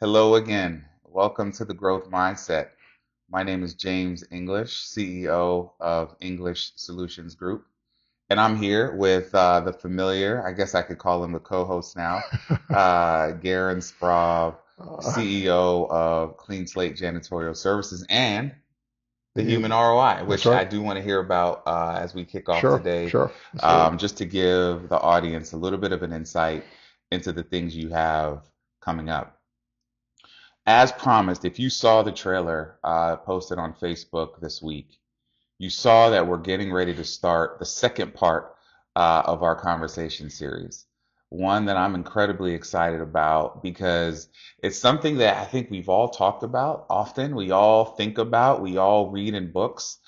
Hello again. Welcome to the Growth Mindset. My name is James English, CEO of English Solutions Group, and I'm here with the familiar, I guess I could call him the co-host now, Gerren Sprauve, Uh, CEO of Clean Slate Janitorial Services, and the human you- ROI, that's which right. I do want to hear about as we kick off Sure, today, sure. Let's do it. just to give the audience a little bit of an insight into the things you have coming up. As promised, if you saw the trailer posted on Facebook this week, you saw that we're getting ready to start the second part of our conversation series. One that I'm incredibly excited about because it's something that I think we've all talked about often. We all think about, we all read in books.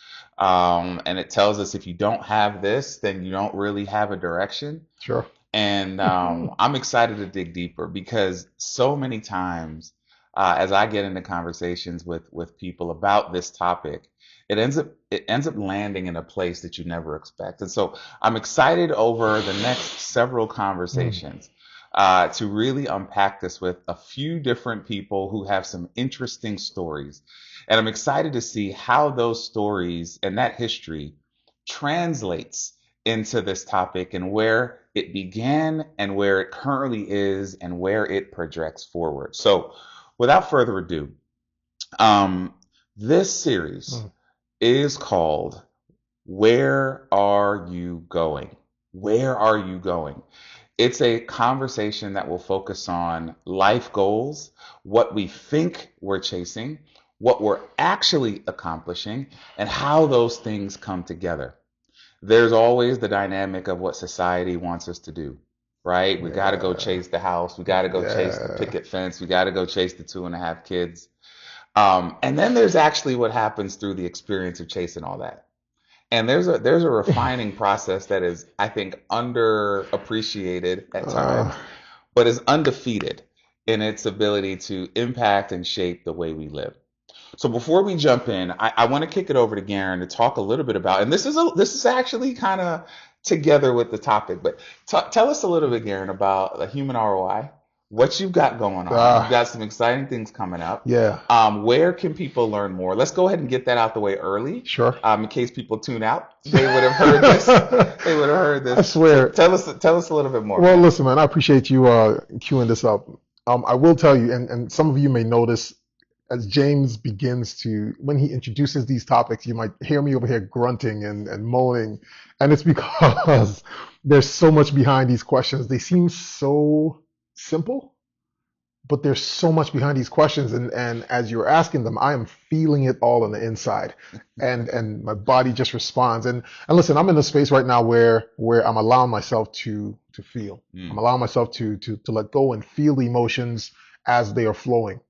And it tells us if you don't have this, then you don't really have a direction. Sure. And I'm excited to dig deeper because so many times, as I get into conversations with people about this topic, it ends up landing in a place that you never expect. And so I'm excited over the next several Mm. conversations to really unpack this with a few different people who have some interesting stories. And I'm excited to see how those stories and that history translates into this topic and where it began and where it currently is and where it projects forward. So, without further ado, um, this series Mm. is called Where Are You Going? Where are you going? It's a conversation that will focus on life goals, what we think we're chasing, what we're actually accomplishing, and how those things come together. There's always the dynamic of what society wants us to do, right? We got to go Yeah. chase the house. We got to go chase the Yeah. picket fence. We got to go chase the two and a half kids. And then there's actually what happens through the experience of chasing all that. And there's a refining process that is, I think, underappreciated at Uh, times, but is undefeated in its ability to impact and shape the way we live. So before we jump in, I want to kick it over to Garen to talk a little bit about, and this is actually kind of together with the topic, but tell us a little bit, Garen, about the human ROI, what you've got going on. You've uh, got some exciting things coming up. yeah. Where can people learn more? Let's go ahead and get that out the way early, Sure. in case people tune out. They would have heard this. They would have heard I this. So swear. tell us a little bit more, Well, man. listen, man, I appreciate you queuing this up. I will tell you, and some of you may notice as James begins to, when he introduces these topics, you might hear me over here grunting and moaning. And it's because there's so much behind these questions. They seem so simple, but there's so much behind these questions. And as you're asking them, I am feeling it all on the inside. And my body just responds. And listen, I'm in a space right now where I'm allowing myself to feel. I'm Mm, allowing myself to let go and feel the emotions as they are flowing.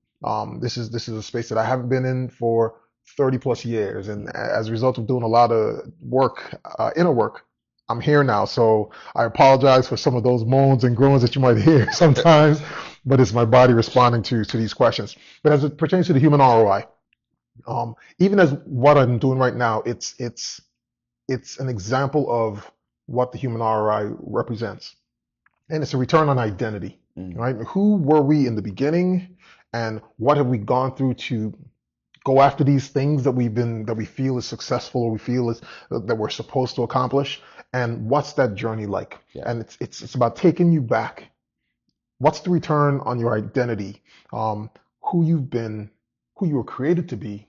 This is a space that I haven't been in for 30 plus years, and mm. as a result of doing a lot of work, inner work, I'm here now. So I apologize for some of those moans and groans that you might hear sometimes, but it's my body responding to these questions. But as it pertains to the human ROI, even as what I'm doing right now, it's an example of what the human ROI represents, and it's a return on identity, Mm, right? Who were we in the beginning, and what have we gone through to go after these things that we feel is successful or we feel is that we're supposed to accomplish, and what's that journey like? yeah. And it's about taking you back. What's the return on your identity? Who you've been, who you were created to be,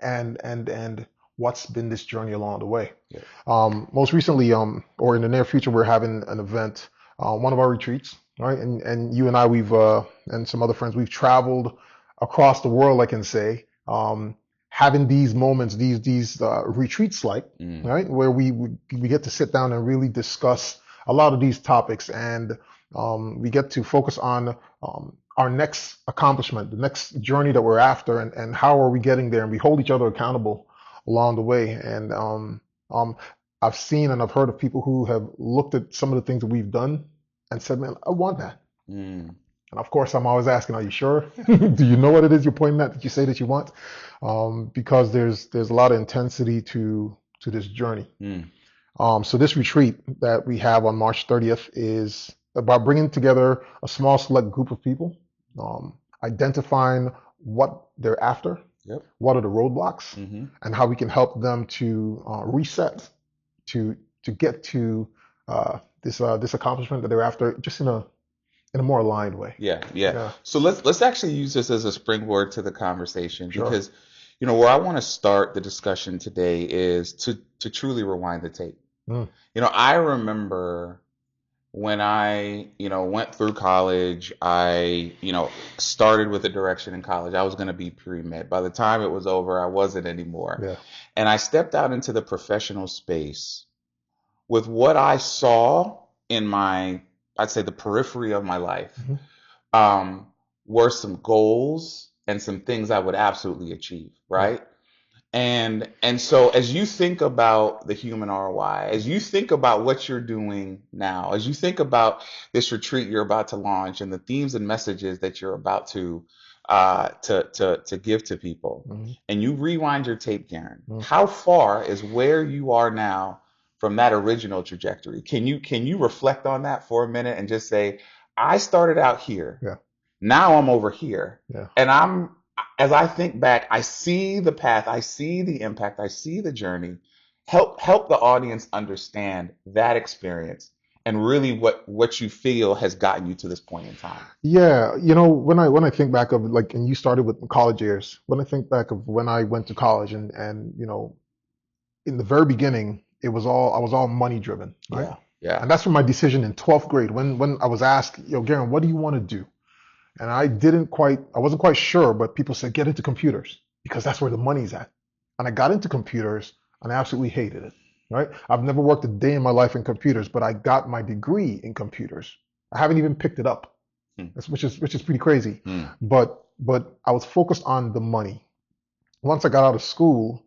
and what's been this journey along the way. Yeah. Most recently, or in the near future, we're having an event, one of our retreats, right? And you and I, we've and some other friends, we've traveled across the world, I can say, having these moments, these retreats, like, Mm, right, where we get to sit down and really discuss a lot of these topics, and we get to focus on our next accomplishment, the next journey that we're after, and how are we getting there, and we hold each other accountable along the way. And um, I've seen and I've heard of people who have looked at some of the things that we've done and said, "Man, I want that." mm, And of course, I'm always asking, "Are you sure? Do you know what it is you're pointing at that you say that you want?" Because there's a lot of intensity to this journey. mm, So this retreat that we have on March 30th is about bringing together a small select group of people. identifying what they're after, Yep. what are the roadblocks, Mm-hmm. and how we can help them to reset to get to this accomplishment that they're after, just in a more aligned way. Yeah, yeah. Yeah, So let's actually use this as a springboard to the conversation sure. because, where I want to start the discussion today is to truly rewind the tape. Mm, I remember when I, went through college, I, started with a direction in college. I was going to be pre-med. By the time it was over, I wasn't anymore. yeah. And I stepped out into the professional space with what I saw in I'd say the periphery of my life, Hmm. um, were some goals and some things I would absolutely achieve, Yeah. right? And so as you think about the human ROI, as you think about what you're doing now, as you think about this retreat you're about to launch and the themes and messages that you're about to give to people, Hmm. and you rewind your tape, Gerren, Mm. how far is where you are now from that original trajectory? Can you reflect on that for a minute and just say, I started out here, Yeah, now I'm over here, yeah. and as I think back, I see the path, I see the impact, I see the journey. Help the audience understand that experience and really what you feel has gotten you to this point in time. Yeah, when I think back of like, and you started with college years, when I think back of when I went to college and in the very beginning, I was all money driven, right? Yeah, yeah. And that's from my decision in 12th grade when I was asked, Garen, what do you want to do? And I wasn't quite sure, but people said, get into computers because that's where the money's at. And I got into computers and I absolutely hated it, right? I've never worked a day in my life in computers, but I got my degree in computers. I haven't even picked it up, Hmm, which is pretty crazy. hmm, But I was focused on the money. Once I got out of school,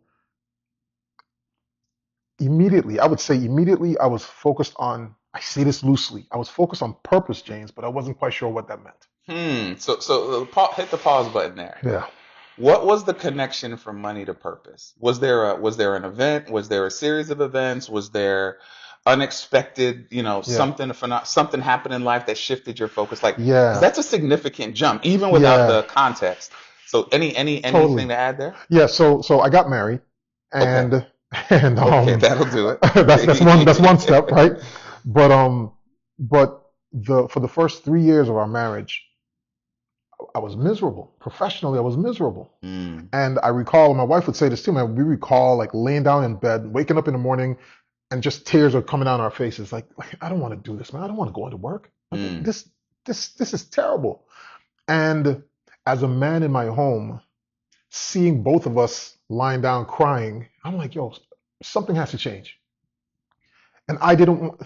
immediately, I would say immediately, I was focused on, I say this loosely, I was focused on purpose, James, but I wasn't quite sure what that meant. hit the pause button there. Yeah. What was the connection from money to purpose? Was there an event? Was there a series of events? Was there unexpected, Yeah. something happened in life that shifted your focus? Like, because Yeah. that's a significant jump, even without Yeah. the context. So anything Totally. to add there? Yeah. So I got married, Okay. and and Okay, that'll do that's one step, it. right? But for the first 3 years of our marriage, I was miserable. Professionally, I was miserable. Mm, And I recall, my wife would say this too, man, we recall like laying down in bed, waking up in the morning, and just tears are coming down our faces. Like I don't want to do this, man. I don't want to go into work. Like mm, this is terrible. And as a man in my home, seeing both of us lying down crying, I'm like, yo, something has to change. And I didn't want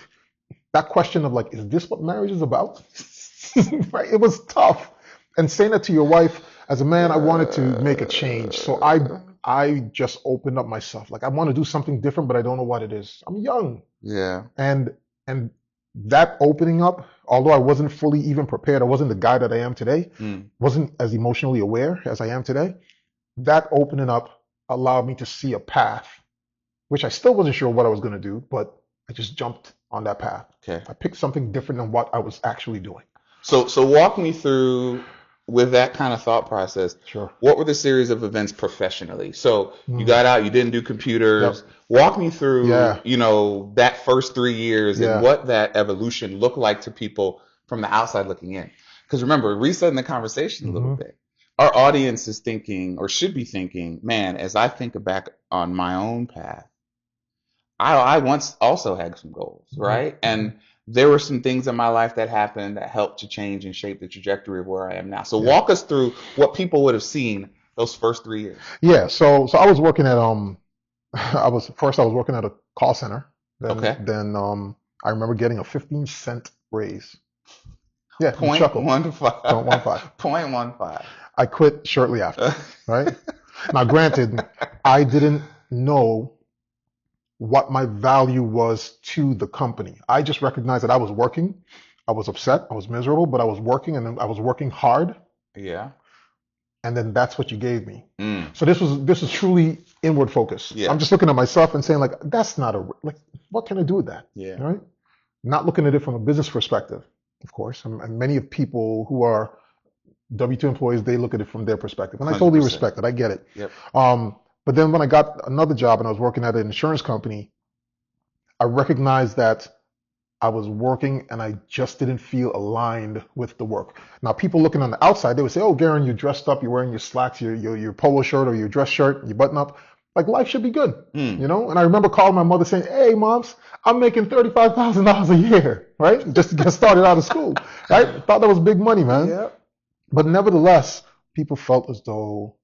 that question of like, is this what marriage is about? Right? It was tough. And saying that to your wife, as a man, I wanted to make a change. So I just opened up myself. Like I want to do something different, but I don't know what it is. I'm young. yeah. And that opening up, although I wasn't fully even prepared, I wasn't the guy that I am today, Mm. wasn't as emotionally aware as I am today. That opening up allowed me to see a path, which I still wasn't sure what I was going to do, but I just jumped on that path. Okay. I picked something different than what I was actually doing. So walk me through with that kind of thought process. Sure. What were the series of events professionally? So you Mm. got out, you didn't do Yep. computers. Walk me through, Yeah. that first 3 years and Yeah. what that evolution looked like to people from the outside looking in. Because remember, resetting the conversation a little Hmm. bit. Our audience is thinking or should be thinking, man, as I think back on my own path, I once also had some goals, Hmm. right? Hmm. And there were some things in my life that happened that helped to change and shape the trajectory of where I am now. So Yeah. walk us through what people would have seen those first 3 years. Yeah. So I was working at I was working at a call center. Okay. Then I remember getting a 15-cent raise. Yeah, you Point chuckle. one Don't want five. five. 0.15. I quit shortly after, right? Now, granted, I didn't know what my value was to the company. I just recognized that I was working. I was upset. I was miserable, but I was working and I was working hard. Yeah. And then that's what you gave me. Mm. So this is truly inward focus. Yeah. I'm just looking at myself and saying like, that's not like, what can I do with that? Yeah. Right? Not looking at it from a business perspective, of course. And many of people who are W-2 employees, they look at it from their perspective. And I totally 100%. respect it. I get it. Yep. But then when I got another job and I was working at an insurance company, I recognized that I was working and I just didn't feel aligned with the work. Now, people looking on the outside, they would say, "Oh, Gerren, you're dressed up, you're wearing your slacks, your polo shirt or your dress shirt, your button up. Like life should be good, Mm. you know?" And I remember calling my mother saying, "Hey, moms, I'm making $35,000 a year, right? Just to get started out of school, right? Thought that was big money, man." Yep. But nevertheless, people felt as though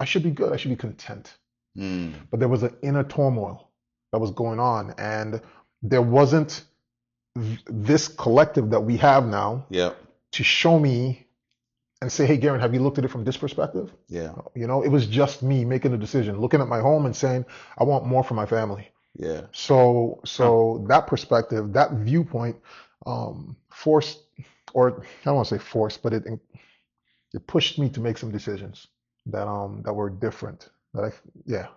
I should be good, I should be content. Mm. But there was an inner turmoil that was going on, and there wasn't this collective that we have now Yep. to show me and say, "Hey, Gerren, have you looked at it from this perspective?" Yeah. You know, it was just me making a decision, looking at my home and saying, "I want more for my family." Yeah. So, Huh. so that perspective, that viewpoint, forced, or I don't want to say forced, but it pushed me to make some decisions that were different. Yeah,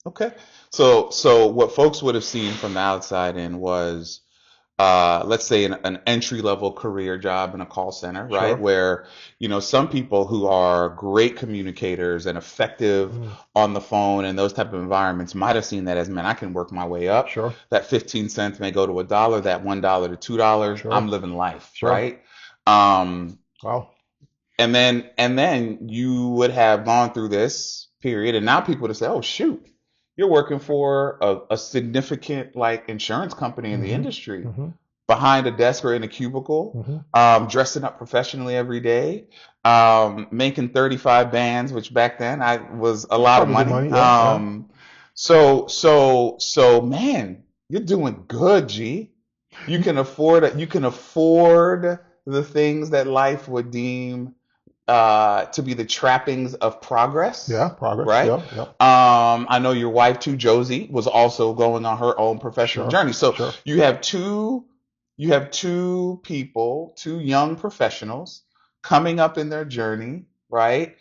Okay. So what folks would have seen from the outside in was, let's say an entry level career job in a call center, right? sure, Where, some people who are great communicators and effective mm, on the phone and those type of environments might have seen that as, man, I can work my way up. sure, That 15 cents may go to $1, that $1 to $2. I'm sure, living life, sure. right? Um, Wow, and then you would have gone through this period, and now people would say, "Oh shoot, you're working for a significant like insurance company in the mm-hmm, industry, mm-hmm, behind a desk or in a cubicle, mm-hmm. dressing up professionally every day, making 35 bands, which back then I was a It's lot of probably good money. money. Yeah, yeah. So man, you're doing good, G. You You- can afford it. You can afford the things that life would deem to be the trappings of progress, Yeah, progress. right? Yeah, yeah. I know your wife too, Josie, was also going on her own professional Sure, journey. So sure. you have two people, two young professionals coming up in their journey, right?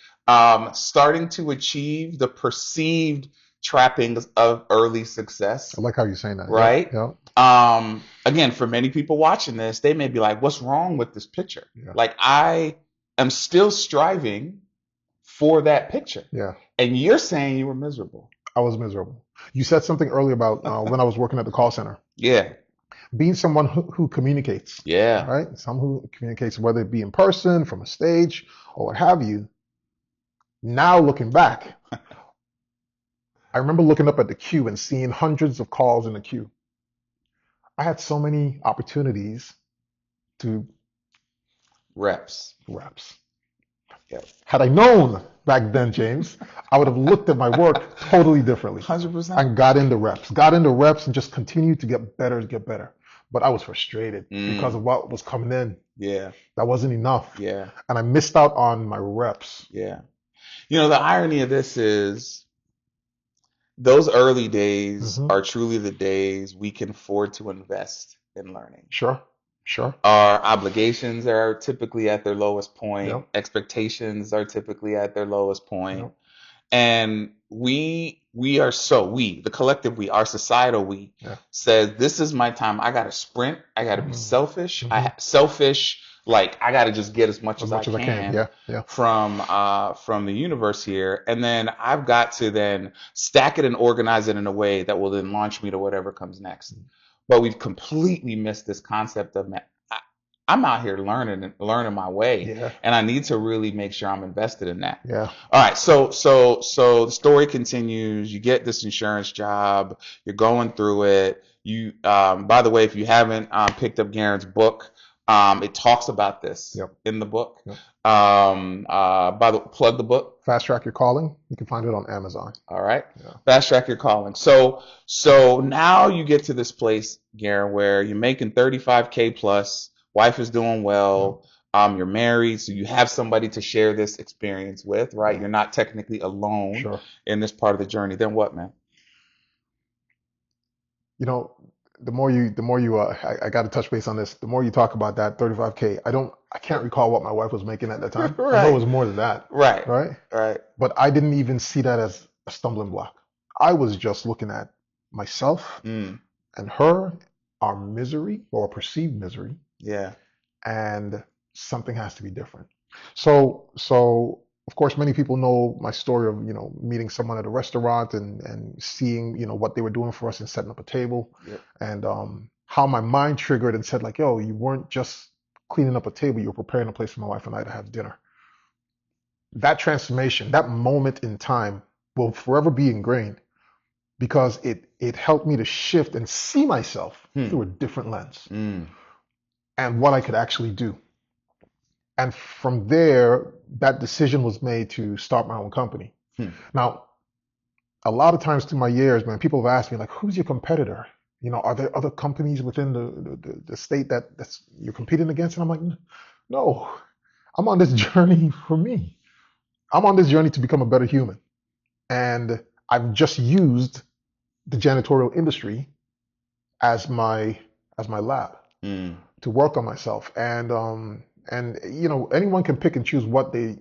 Starting to achieve the perceived trappings of early I success, like how you're saying that. Yeah, right? yeah, Again, for many people watching this, they may be like, "What's wrong with this picture?" yeah, Like I am still striving for that picture. yeah. And you're saying you were miserable. I was miserable. You said something earlier about when I was working at the call center, Yeah. being someone who communicates, Yeah. right? Someone who communicates, whether it be in person, from a stage, or what have you. Now looking back, I remember looking up at the queue and seeing hundreds of calls in the queue. I had so many opportunities to Reps. reps. Yep. Had I known back then, James, I would have looked at my work totally differently 100%. and got into reps and just continued to get better and get better. But I was frustrated because Mm. of what was coming in. Yeah. That wasn't enough. Yeah. And I missed out on my reps. Yeah. The irony of this is those early days Hmm. are truly the days we can afford to invest in learning. Sure, sure. Our obligations are typically at their lowest point. Yep, Expectations are typically at their lowest point. yep, And we are the collective we, our societal we yeah. says this is my time. I gotta sprint. I gotta be Hmm. selfish. Hmm. Selfish. Like I gotta just get as much As as I much as I can. can Yeah, yeah. from the universe here, and then I've got to then stack it and organize it in a way that will then launch me to whatever comes next. But we've completely missed this concept of, man, I'm out here learning my way, Yeah, and I need to really make sure I'm invested in that. yeah. All right, so the story continues. You get this insurance job. You're going through it. By the way, if you haven't picked up Gerren's book, it talks about this Yep, in the book. yep. Plug the book. Fast Track Your Calling. You can find it on Amazon. All right, Yeah. fast track your calling. So now you get to this place, Gerren, where you're making 35K plus. Wife is doing Yeah, well. You're married, so you have somebody to share this experience with, right? yeah. You're not technically alone Sure. in this part of the journey. Then what, man? You know, I got to touch base on this. The more you talk about that 35K, I can't recall what my wife was making at that time. I know it Right, was more than that, right, right? right. But I didn't even see that as a stumbling block. I was just looking at myself Mm, and her, our misery or perceived misery, yeah, and something has to be different. So of course, many people know my story of, meeting someone at a restaurant and seeing, what they were doing for us and setting up a table, Yep. and how my mind triggered and said like, yo, you weren't just cleaning up a table, you were preparing a place for my wife and I to have dinner. That transformation, that moment in time will forever be ingrained because it helped me to shift and see myself Hmm. through a different lens Mm. and what I could actually do. And from there, that decision was made to start my own company. Hmm. Now, a lot of times through my years, man, people have asked me like, "Who's your competitor? Are there other companies within the state that's you're competing against?" And I'm like, "No, I'm on this journey for me. I'm on this journey to become a better human, and I've just used the janitorial industry as my lab Mm. to work on myself. And anyone can pick and choose what they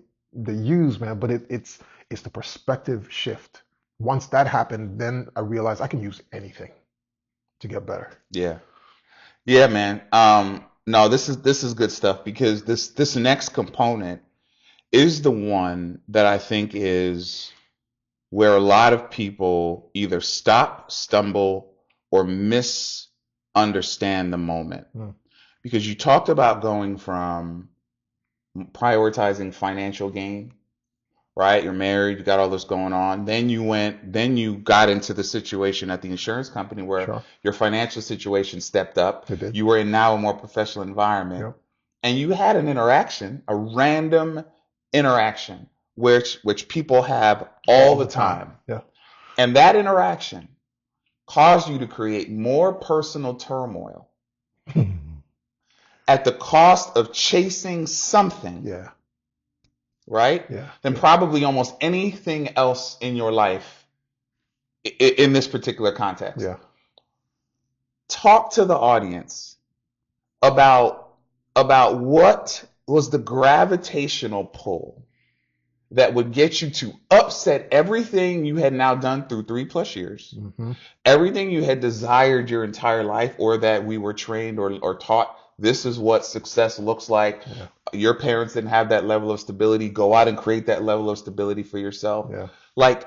use, man. But it's the perspective shift. Once that happened, then I realized I can use anything to get better. Yeah. Yeah, man. No, this is good stuff because this next component is the one that I think is where a lot of people either stop, stumble, or misunderstand the moment. Mm, Because you talked about going from prioritizing financial gain, right? You're married, you got all this going on. Then you got into the situation at the insurance company where sure, your financial situation stepped up. it did. You were in now a more professional environment, Yep. and you had an interaction, a random interaction, which people have all All the the time. time. Yeah. And that interaction caused you to create more personal turmoil at the cost of chasing something, Yeah. right? Yeah. Than Yeah. probably almost anything else in your life in this particular context. Yeah. Talk to the audience about what was the gravitational pull that would get you to upset everything you had now done through 3+ years, Hmm. everything you had desired your entire life, or that we were trained or taught this is what success looks like. Yeah. Your parents didn't have that level of stability. Go out and create that level of stability for yourself. Yeah. Like,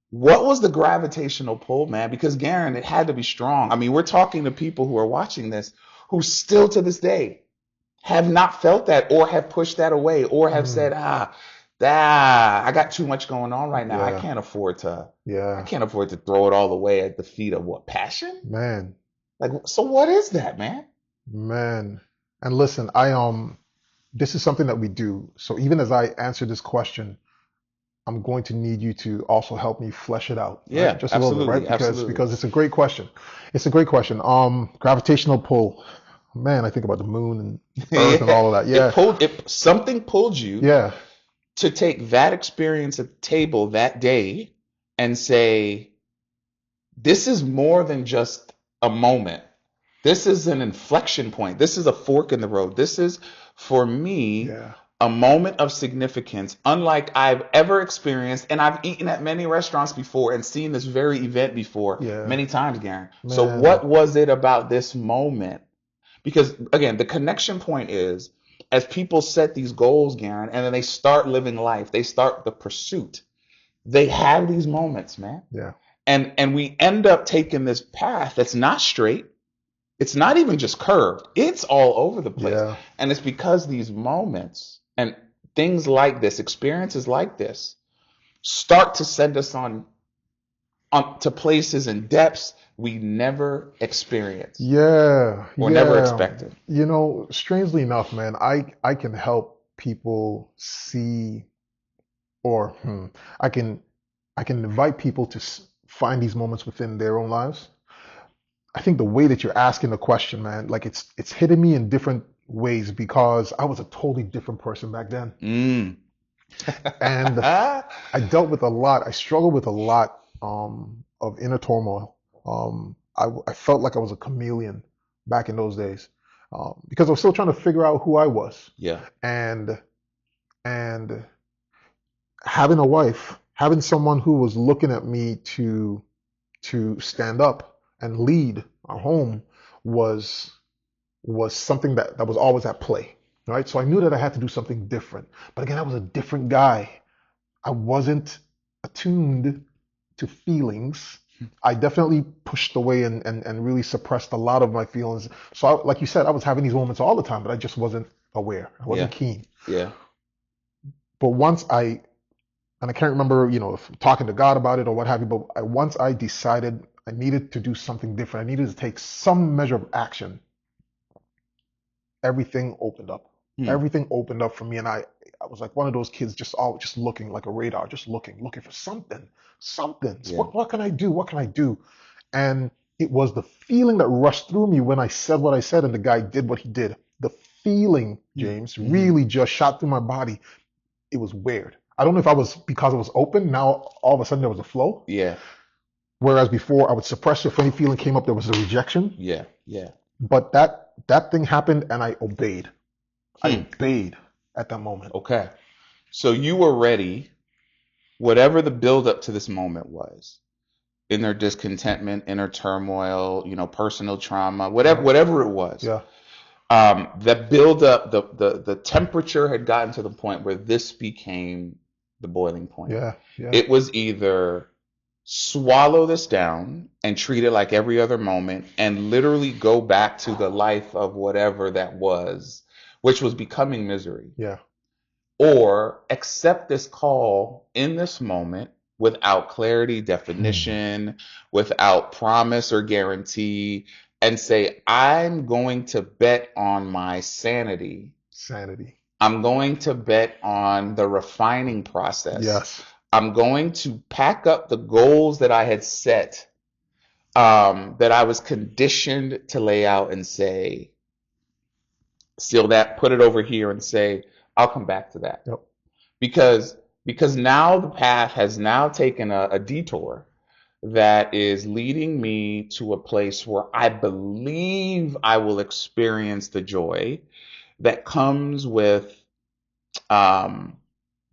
what was the gravitational pull, man? Because Gerren, it had to be strong. I mean, we're talking to people who are watching this who still to this day have not felt that or have pushed that away or have Mm. said, I got too much going on right now. Yeah. I Yeah. can't afford to throw it all away at the feet of what? Passion? Man. Like, so what is that, man? Man. And listen, I this is something that we do. So even as I answer this question, I'm going to need you to also help me flesh it out, right? Yeah, Just a little bit, right? absolutely, Because absolutely. because it's a great question. It's a great question. Gravitational pull. Man, I think about the moon and Earth and Yeah, all of that. Yeah. something pulled you Yeah. to take that experience at the table that day and say, this is more than just a moment. This is an inflection point. This is a fork in the road. This is, for me, Yeah. a moment of significance, unlike I've ever experienced. And I've eaten at many restaurants before and seen this very event before Yeah. many times, Garen. So, Man. what was it about this moment? Because, again, the connection point is as people set these goals, Garen, and then they start living life, they start the pursuit, they have these moments, man. Yeah. And we end up taking this path that's not straight. It's not even just curved. It's all over the place. Yeah. And it's because these moments and things like this, experiences like this, start to send us on to places and depths we never experienced Yeah. or never Yeah. expected. Strangely enough, man, I can help people see or I can I can invite people to find these moments within their own lives. I think the way that you're asking the question, man, like it's hitting me in different ways because I was a totally different person back then. Mm. And I dealt with a lot. I struggled with a lot of inner turmoil. I felt like I was a chameleon back in those days because I was still trying to figure out who I was. Yeah. And and having a wife, having someone who was looking at me to stand up and lead our home was was something that was always at play. right? So I knew that I had to do something different. But again, I was a different guy. I wasn't attuned to feelings. I definitely pushed away and really suppressed a lot of my feelings. So, like you said, I was having these moments all the time, but I just wasn't aware. I wasn't Yeah. keen. Yeah. But and I can't remember, if talking to God about it or what have you, but once I decided I needed to do something different, I needed to take some measure of action, everything opened up. Hmm. Everything opened up for me, and I was like one of those kids, just looking like a radar, just looking for something. So Yeah. what can I do? What can I do? And it was the feeling that rushed through me when I said what I said, and the guy did what he did. The feeling, James, Mm-hmm. really just shot through my body. It was weird. I don't know if I was because it was open. Now all of a sudden there was a flow. Yeah. Whereas before I would suppress it. If any feeling came up, there was a rejection. Yeah. Yeah. But that thing happened, and I obeyed. I Hmm. obeyed at that moment. Okay. So you were ready, whatever the build up to this moment was, inner discontentment, inner turmoil, personal trauma, Yeah, whatever it was. yeah, The build up, the temperature had gotten to the point where this became the boiling point. yeah, yeah. It was either swallow this down and treat it like every other moment and literally go back to the life of whatever that was, which was becoming misery, Yeah. or accept this call in this moment without clarity, Hmm. definition, without promise or guarantee, and say, I'm going to bet on my sanity. Sanity. I'm going to bet on the refining process. Yes. I'm going to pack up the goals that I had set, that I was conditioned to lay out and say, seal that, put it over here and say, I'll come back to that. Yep. because because now the path has now taken a detour that is leading me to a place where I believe I will experience the joy that comes with, um,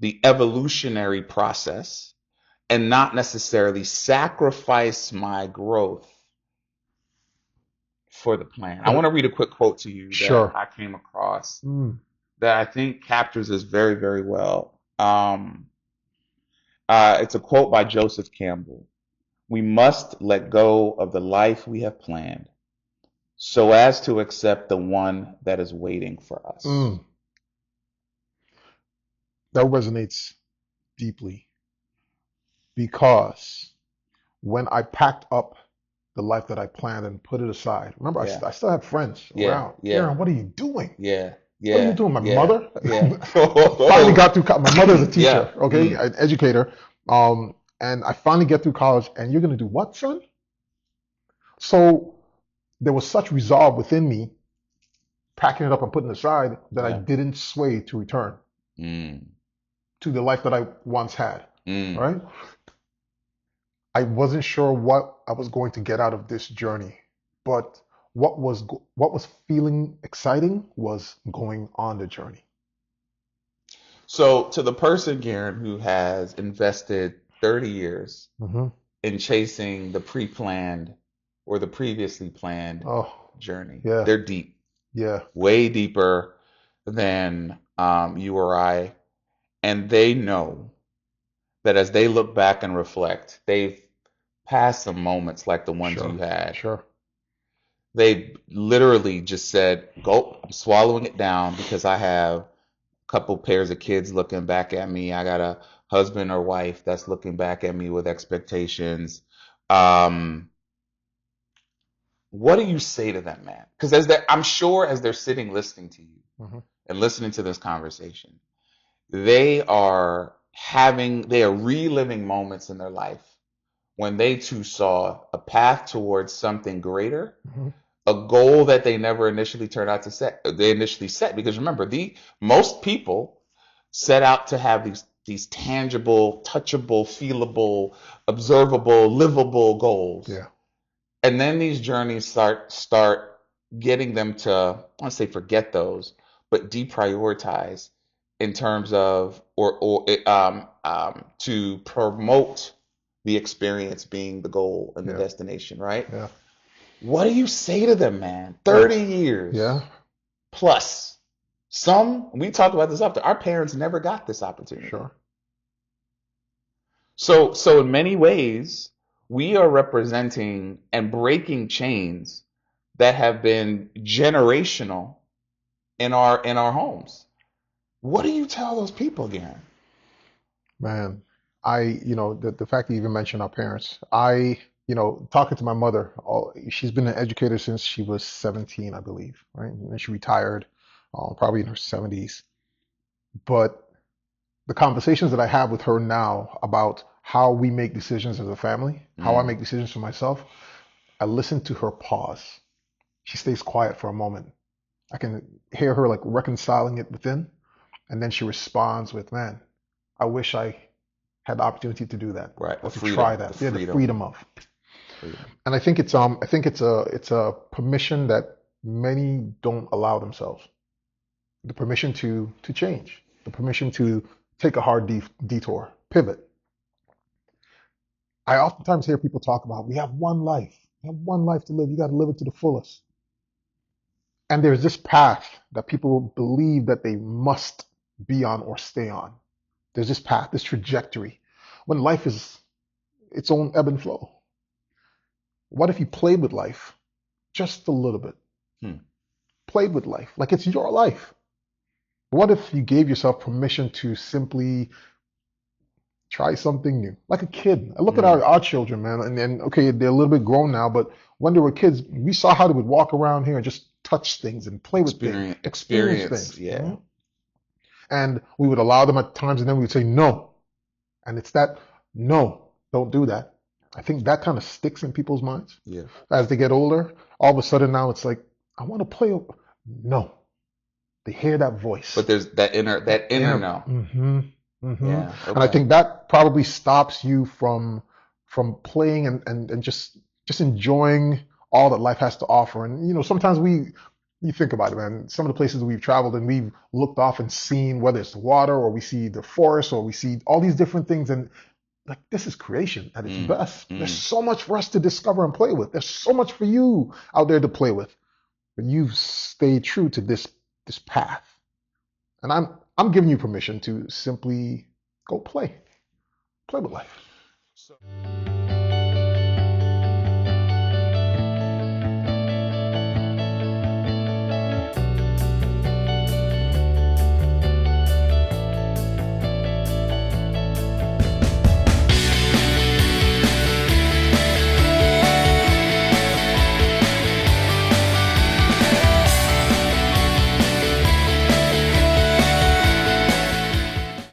the evolutionary process, and not necessarily sacrifice my growth for the plan. I But want to read a quick quote to you that sure. I came across Mm. that I think captures this very, very well. It's a quote by Joseph Campbell. We must let go of the life we have planned so as to accept the one that is waiting for us. Mm. That resonates deeply because when I packed up the life that I planned and put it aside, remember, Yeah, I still have friends yeah, around. yeah, Aaron, what are you doing? yeah, What are you yeah, doing? My yeah, mother yeah. finally got through. My mother is a Yeah. teacher, okay, Mm. an educator. And I finally get through college, and you're gonna do what, son? So there was such resolve within me, packing it up and putting it aside, that I Yeah. didn't sway to return Mm. to the life that I once had. Mm. Right? I wasn't sure what I was going to get out of this journey, but what was feeling exciting was going on the journey. So, to the person, Garen, who has invested 30 years Hmm. in chasing the pre-planned or the previously planned Oh, journey, yeah, they're deep, yeah, way deeper than, you or I, and they know that as they look back and reflect, they've passed some moments like the ones sure, you had. sure. They literally just said, "Gulp, I'm swallowing it down because I have a couple pairs of kids looking back at me. I got a husband or wife that's looking back at me with expectations." Um, what do you say to them, man? Because I'm sure as they're sitting listening to you Hmm. and listening to this conversation, they are reliving moments in their life when they too saw a path towards something greater, Hmm. a goal that they never initially turned out to set. They initially set because remember, the most people set out to have these tangible, touchable, feelable, observable, livable goals, Yeah, and then these journeys start getting them to, I want to say, forget those, but deprioritize in terms of, to promote the experience being the goal and the yeah, destination, right? yeah. What do you say to them, man? Oh, 30 years yeah. plus. We talk about this often, our parents never got this opportunity. Sure. So in many ways, we are representing and breaking chains that have been generational in our homes. What do you tell those people again? Man, the fact that you even mentioned our parents, talking to my mother, she's been an educator since she was 17, I believe, right? And then she retired, probably in her 70s. But the conversations that I have with her now about how we make decisions as a family, how I Mm, make decisions for myself, I listen to her pause. She stays quiet for a moment. I can hear her like reconciling it within, and then she responds with, "Man, I wish I had the opportunity to do that right, the or to try freedom, the that." Yeah, the freedom, freedom of. freedom. And I think it's a permission that many don't allow themselves. The permission to change, the permission to take a hard detour, pivot. I oftentimes hear people talk about we have one life. You have one life to live. You got to live it to the fullest. And there's this path that people believe that they must be on or stay on. There's this path, this trajectory, when life is its own ebb and flow. What if you played with life just a little bit? Hmm. Played with life like it's your life. What if you gave yourself permission to simply try something new? Like a kid. I look at Mm. our children, man, and okay, they're a little bit grown now, but when they were kids, we saw how they would walk around here and just touch things and play with things, experience Experience, things. yeah. And we would allow them at times, and then we would say no. And it's that no, don't do that. I think that kind of sticks in people's minds Yeah. as they get older. All of a sudden now it's like, I want to play. No, they hear that voice, But there's that that inner inner. no. And Yeah. I Okay. think that probably stops you from playing and just enjoying all that life has to offer. And sometimes you think about it, man. Some of the places we've traveled and we've looked off and seen whether it's the water or we see the forest or we see all these different things, and like this is creation at its Mm, best. There's mm. so much for us to discover and play with. There's so much for you out there to play with. But you've stayed true to this path. And I'm giving you permission to simply go play. Play with life. So